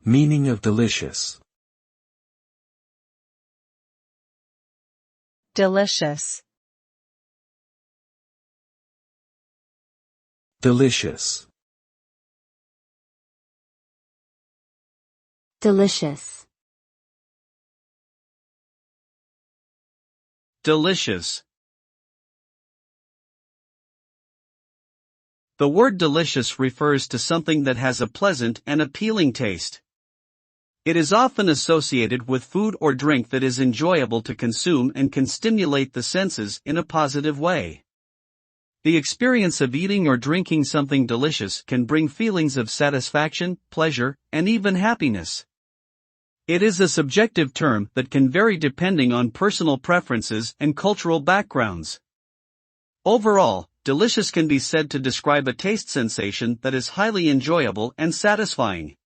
Meaning of delicious. Delicious. Delicious. Delicious. Delicious. The word delicious refers to something that has a pleasant and appealing taste. It is often associated with food or drink that is enjoyable to consume and can stimulate the senses in a positive way. The experience of eating or drinking something delicious can bring feelings of satisfaction, pleasure, and even happiness. It is a subjective term that can vary depending on personal preferences and cultural backgrounds. Overall, delicious can be said to describe a taste sensation that is highly enjoyable and satisfying.